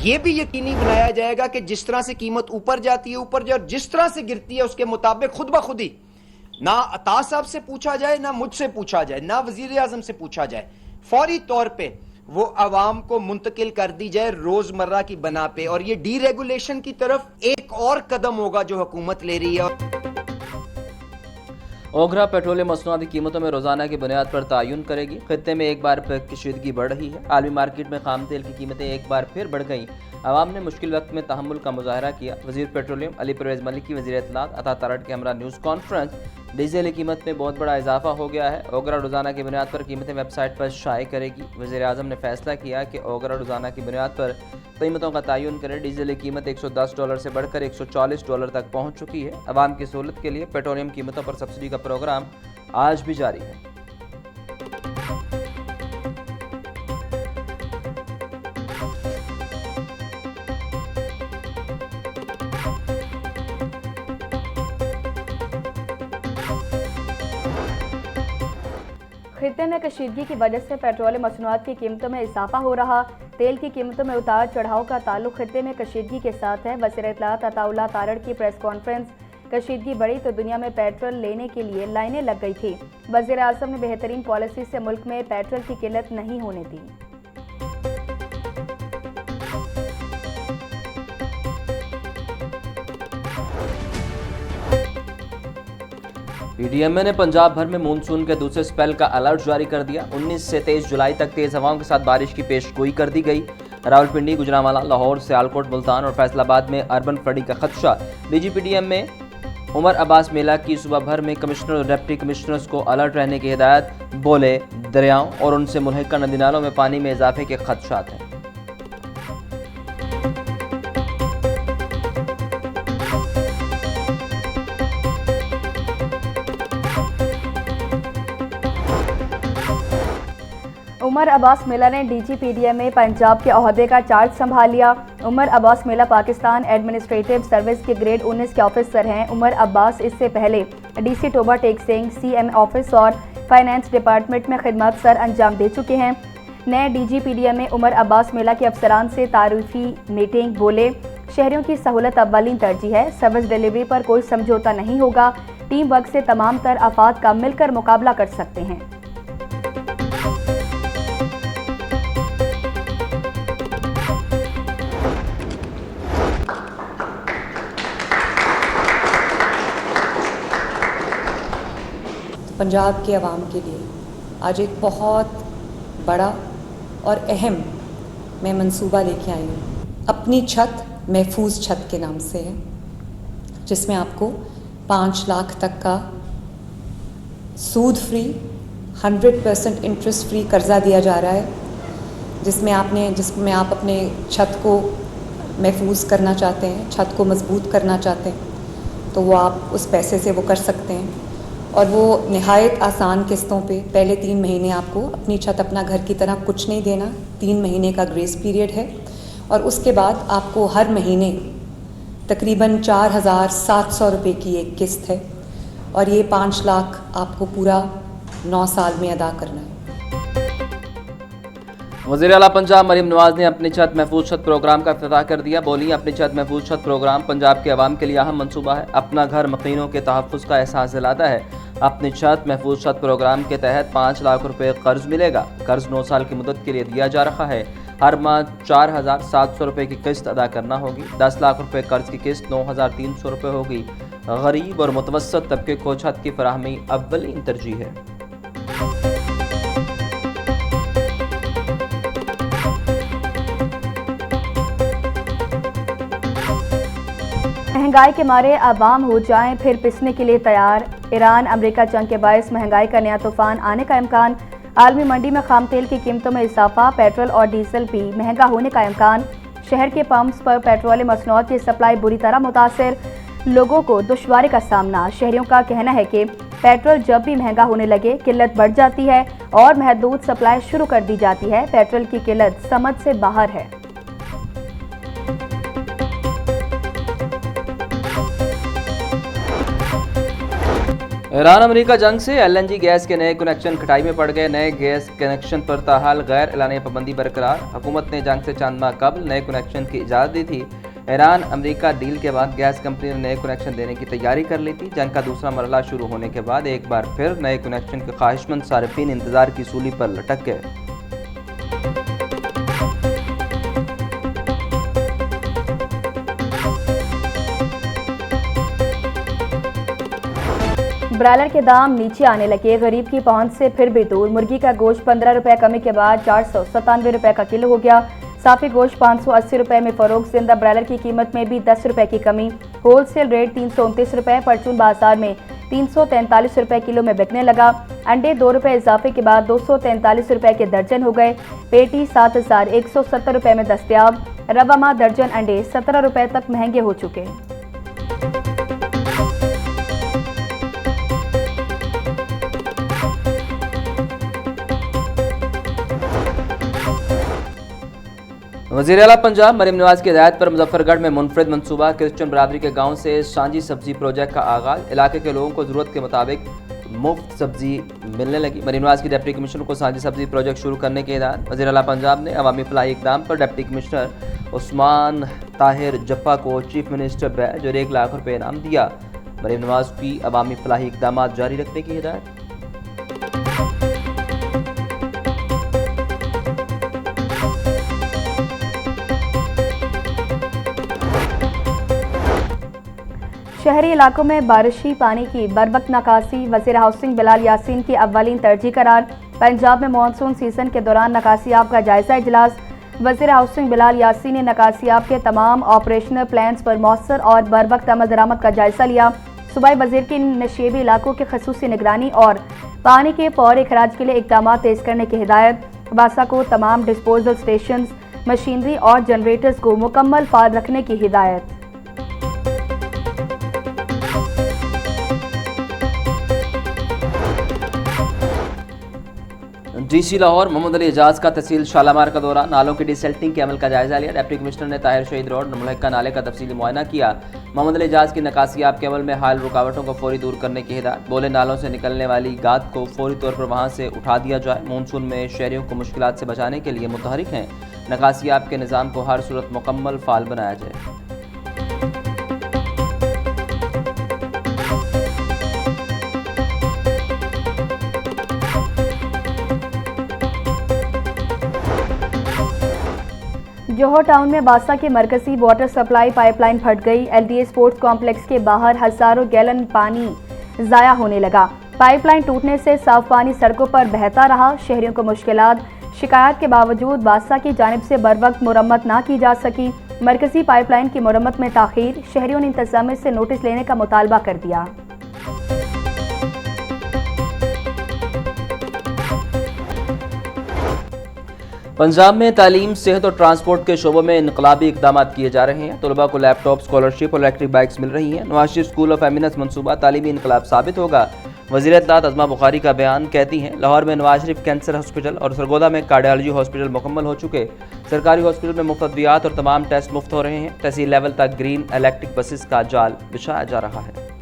यह भी यकीनी बनाया जाएगा कि जिस तरह से कीमत ऊपर जाती है ऊपर जाए और जिस तरह से गिरती है उसके मुताबिक खुद ब खुद ही ना अता साहब से पूछा जाए, ना मुझसे पूछा जाए, ना वजीर आजम से पूछा जाए, फौरी तौर पे वो अवाम को मुंतकिल कर दी जाए रोजमर्रा की बना पे। और ये डीरेगुलेशन की तरफ एक और कदम होगा जो हुकूमत ले रही है। ओगरा पेट्रोलियम मसनूआत की कीमतों में रोजाना की बुनियाद पर तयन करेगी। खत्ते में एक बार फिर कशीदगी बढ़ रही है। आलमी मार्केट में खाम तेल की कीमतें एक बार फिर बढ़ गईं। आवाम ने मुश्किल वक्त में तहम्मुल का मुजाहरा किया। वजीर पेट्रोलियम अली परवेज मलिक की वजीर इत्तलात अता तारड़ के हमरा न्यूज़ कॉन्फ्रेंस। डीजल की कीमत में बहुत बड़ा इजाफा हो गया है। ओगरा रोजाना की बुनियाद पर कीमतें वेबसाइट पर शाये करेगी। वज़ीर आज़म ने फैसला किया कि ओगरा रोजाना की बुनियाद पर कीमतों का तयन करे। डीजल की कीमत $110 से बढ़कर $140 तक पहुँच चुकी है। अवाम की सहूलत के लिए पेट्रोलियम कीमतों पर सब्सिडी का प्रोग्राम आज भी जारी है। खित्ते में कशीदगी की वजह से पेट्रोलियम मसनूआत की कीमतों में इजाफा हो रहा। तेल की कीमतों में उतार चढ़ाव का ताल्लुक खित्ते में कशीदगी के साथ है। वज़ीर इत्तलात अताउल्लाह तारड़ की प्रेस कॉन्फ्रेंस। कशीदगी बढ़ी तो दुनिया में पेट्रोल लेने के लिए लाइनें लग गई थी। वज़ीर आज़म ने बेहतरीन पॉलिसी से मुल्क में पेट्रोल की किल्लत नहीं होने दी। पीडीएमए ने पंजाब भर में मानसून के दूसरे स्पेल का अलर्ट जारी कर दिया। 19 से 23 जुलाई तक तेज हवाओं के साथ बारिश की पेशगोई कर दी गई। रावलपिंडी, गुजरांवाला, लाहौर, सियालकोट, मुल्तान और फैसलाबाद में अर्बन फ्लडिंग का खदशा। डीजी पीडीएमए उमर अब्बास मेला की सुबह भर में कमिश्नर और डिप्टी कमिश्नर्स को अलर्ट रहने की हिदायत। बोले, दरियाओं और उनसे मुल्हिका नदी नालों में पानी में इजाफे के खदशात हैं। उमर अब्बास मेला ने डीजी पीडीएमए पंजाब के ओहदे का चार्ज संभाल लिया। उमर अब्बास मेला पाकिस्तान एडमिनिस्ट्रेटिव सर्विस के ग्रेड 19 के ऑफिसर हैं। उमर अब्बास इससे पहले DC Toba Tek Singh CM office और फाइनेंस डिपार्टमेंट में खिदमत सर अंजाम दे चुके हैं। नए डीजी पीडीएमए उमर अब्बास मेला के अफसरान से तारीफी मीटिंग। बोले, शहरियों की सहूलत अव्वलीन तरजीह है। सर्विस डिलीवरी पर कोई समझौता नहीं होगा। टीम वर्क से तमाम तर आफात का मिलकर मुकाबला कर सकते हैं। पंजाब के अवाम के लिए आज एक बहुत बड़ा और अहम मैं मंसूबा लेके आई हूँ। अपनी छत महफूज छत के नाम से है, जिसमें आपको 5 लाख तक का सूद फ्री 100% इंटरेस्ट फ्री कर्ज़ा दिया जा रहा है, जिसमें आप अपने छत को महफूज करना चाहते हैं, छत को मजबूत करना चाहते हैं, तो वो आप उस पैसे से वो कर सकते हैं। और वो निहायत आसान किस्तों पे पहले 3 महीने आपको अपनी छत अपना घर की तरह कुछ नहीं देना। 3 महीने का ग्रेस पीरियड है और उसके बाद आपको हर महीने तकरीबन 4,700 रुपये की एक किस्त है और ये 5 लाख आपको पूरा 9 साल में अदा करना है। वज़ीर आला पंजाब मरीम नवाज ने अपनी छत महफूज छत प्रोग्राम का इफ्तिताह कर दिया। बोली, अपनी छत महफूज छत प्रोग्राम पंजाब के अवाम के लिए अहम मनसूबा है। अपना घर मकीनों के तहफ़्फ़ुज़ का एहसास दिलाता है। अपनी छत महफूज छत प्रोग्राम के तहत 5 लाख रुपए कर्ज मिलेगा। कर्ज 9 साल की मुद्दत के लिए दिया जा रहा है। हर माह 4,700 रुपये की किस्त अदा करना होगी। 10 लाख रुपए कर्ज की किस्त 9,300 रुपये होगी। गरीब और मुतवस्सत तबके को छत की फराहमी अव्वलीन तरजीह है। महंगाई के मारे अवाम हो जाएं फिर पिसने के लिए तैयार। ईरान अमेरिका जंग के बायस महंगाई का नया तूफान आने का इम्कान। आलमी मंडी में खाम तेल की कीमतों में इजाफा। पेट्रोल और डीजल भी महंगा होने का इम्कान। शहर के पंप्स पर पेट्रोलियम मसनूआत की सप्लाई बुरी तरह मुतासिर। लोगों को दुश्वारी का सामना। शहरियों का कहना है कि पेट्रोल जब भी महंगा होने लगे किल्लत बढ़ जाती है और महदूद सप्लाई शुरू कर दी जाती है। पेट्रोल की किल्लत समझ से बाहर है। ईरान अमेरिका जंग से एलएनजी गैस के नए कनेक्शन खटाई में पड़ गए। नए गैस कनेक्शन पर ताहाल गैर एलानी पाबंदी बरकरार। हुकूमत ने जंग से चंद माह कबल नए कनेक्शन की इजाज़त दी थी। ईरान अमेरिका डील के बाद गैस कंपनी ने नए कनेक्शन देने की तैयारी कर ली थी। जंग का दूसरा मरहला शुरू होने के बाद एक बार फिर नए कनेक्शन के ख्वाहिशमंद सारिफीन इंतजार की सूली पर लटक गए। ब्रायलर के दाम नीचे आने लगे। गरीब की पहुंच से फिर भी दूर। मुर्गी का गोश्त 15 रुपए कमी के बाद 497 रुपए का किलो हो गया। साफी गोश्त 580 रुपए में फरोख्त। जिंदा ब्रायलर की कीमत में भी 10 रुपए की कमी। होलसेल रेट 329 रुपए। परचून बाजार में 343 रुपए किलो में बिकने लगा। अंडे 2 रुपए इजाफे के बाद 243 रुपए के दर्जन हो गए। पेटी 7170 रुपए में दस्तयाब। रवामा दर्जन अंडे 17 रुपए तक महंगे हो चुके। वज़ीर आला पंजाब मरीम नवाज की हिदायत पर मुजफ्फरगढ़ में मुनफरिद मनसूबा क्रिश्चियन बरादरी के गांव से सांझी सब्जी प्रोजेक्ट का आगाज। इलाके के लोगों को ज़रूरत के मुताबिक मुफ्त सब्जी मिलने लगी। मरीम नवाज की डिप्टी कमिश्नर को सांझी सब्जी प्रोजेक्ट शुरू करने की हिदायत। वज़ीर आला पंजाब ने अवामी फलाही इक़दाम पर डिप्टी कमिश्नर उस्मान ताहिर जप्पा को चीफ मिनिस्टर बैज और 1 लाख रुपये इनाम दिया। मरीम नवाज की अवामी फलाही इक़दाम जारी रखने की हिदायत। शहरी इलाकों में बारिशी पानी की बरवक्त निकासी। वज़ीर हाउसिंग बिलाल यासीन की अव्वलीन तरजीह करार। पंजाब में मानसून सीजन के दौरान निकासियाब का जायजा इजलास। वज़ीर हाउसिंग बिलाल यासीन ने निकासियाब के तमाम ऑपरेशनल प्लान्स पर मौसर और बरवक्त अमल दरामद का जायजा लिया। सूबाई वज़ीर की नशेबी इलाकों की खसूसी निगरानी और पानी के फौरी खराज के लिए इक़दाम तेज़ करने की हिदायत। वासा को तमाम डिस्पोजल स्टेशन, मशीनरी और जनरेटर्स को मुकम्मल फाल रखने की हिदायत। डीसी लाहौर मोहम्मद अली एजाज का तहसील शालामार का दौरा। नालों की डिसल्टिंग के अमल का जायजा लिया। डिप्टी कमिश्नर ने ताहिर शहीद रोड मुल्हिका नाले का तफसीली मुआयना किया। मोहम्मद अली एजाज की निकासियाब के अमल में हाल रुकावटों को फौरी दूर करने की हिदायत। बोले नालों से निकलने वाली गाद को फौरी तौर पर वहां से उठा दिया जाए। मानसून में शहरियों को मुश्किलात से बचाने के लिए मुतहरिक हैं। निकासियाब के निज़ाम को हर सूरत मुकम्मल फाल बनाया जाए। जोहर टाउन में बासा की मरकजी वाटर सप्लाई पाइपलाइन फट गई। एलडीए स्पोर्ट्स कॉम्प्लेक्स के बाहर हजारों गैलन पानी जाया होने लगा। पाइपलाइन टूटने से साफ पानी सड़कों पर बहता रहा। शहरियों को मुश्किलात। शिकायत के बावजूद बासा की जानिब से बरवक्त मुरम्मत ना की जा सकी। मरकजी पाइपलाइन की मुरम्मत में ताखीर। शहरियों ने इंतजामिया से नोटिस लेने का मुतालबा कर दिया। पंजाब में तालीम, सेहत और ट्रांसपोर्ट के शोबों में इनकलाबी इकदाम किए जा रहे हैं। तलबा को लैपटॉप, स्कॉलरशिप और इलेक्ट्रिक बाइक्स मिल रही हैं। Nawaz Sharif school of eminence मनसूबा तालीमी इनकलाब साबित होगा। वज़ीर इत्तलात अज़मा बुखारी का बयान। कहती हैं लाहौर में नवाज शरीफ कैंसर हॉस्पिटल और सरगोदा में कार्डियोलॉजी हॉस्पिटल मुकम्मल हो चुके। सरकारी हॉस्पिटल में मुफ्त अद्वियात और तमाम टेस्ट मुफ्त हो रहे हैं। तहसील लेवल तक ग्रीन इलेक्ट्रिक बसेस का जाल बिछाया जा रहा है।